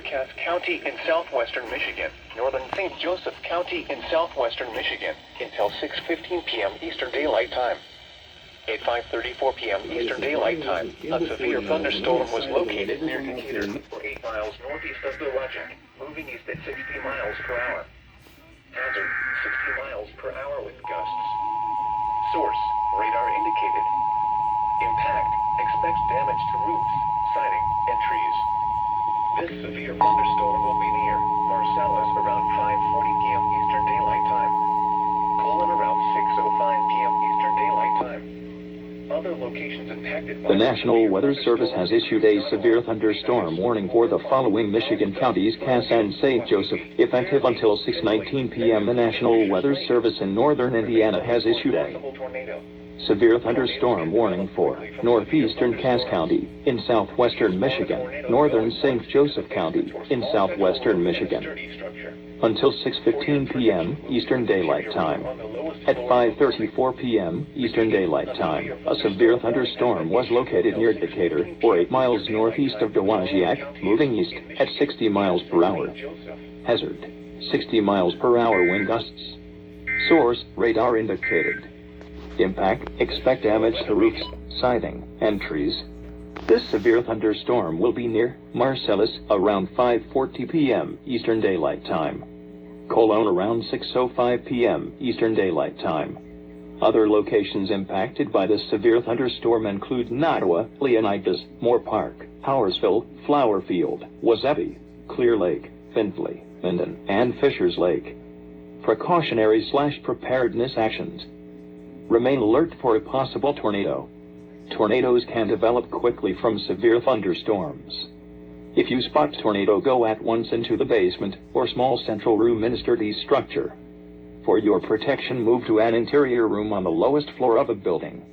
Cass County in southwestern Michigan, northern St. Joseph County in southwestern Michigan, until 6:15 p.m. Eastern Daylight Time. At 5:34 p.m. Eastern Daylight Time, a severe thunderstorm was located near Decatur, 8 miles northeast of Milwaukee, moving east at 60 miles per hour. Hazard, 60 miles per hour with gusts. Source, radar indicated. Impact, expects damage to roofs, siding, and trees. This severe thunderstorm will be near Marcellus around 5:40 p.m. Eastern Daylight Time. Around 6:05 p.m. Eastern Daylight Time. Other locations impacted by the National Weather Service has issued a severe thunderstorm warning for the following Michigan counties: Cass and St. Joseph. Effective until 6:19 p.m. the National Weather Service in northern Indiana has issued a severe thunderstorm warning for northeastern Cass County in southwestern Michigan, northern St. Joseph County in southwestern Michigan, until 6:15 p.m. Eastern Daylight Time. At 5:34 p.m. Eastern Daylight Time, a severe thunderstorm was located near Decatur, or 8 miles northeast of Dowagiac, moving east at 60 miles per hour. Hazard, 60 miles per hour wind gusts. Source, radar indicated. Impact, expect damage to roofs, siding, and trees. This severe thunderstorm will be near Marcellus around 5:40 p.m. Eastern Daylight Time. Cologne around 6:05 p.m. Eastern Daylight Time. Other locations impacted by this severe thunderstorm include Nottawa, Leonidas, Moore Park, Howersville, Flower Field, Wasabi, Clear Lake, Findlay, Minden, and Fishers Lake. Precautionary/preparedness actions. Remain alert for a possible tornado. Tornadoes can develop quickly from severe thunderstorms. If you spot tornado, go at once into the basement or small central room in a sturdy structure. For your protection, move to an interior room on the lowest floor of a building.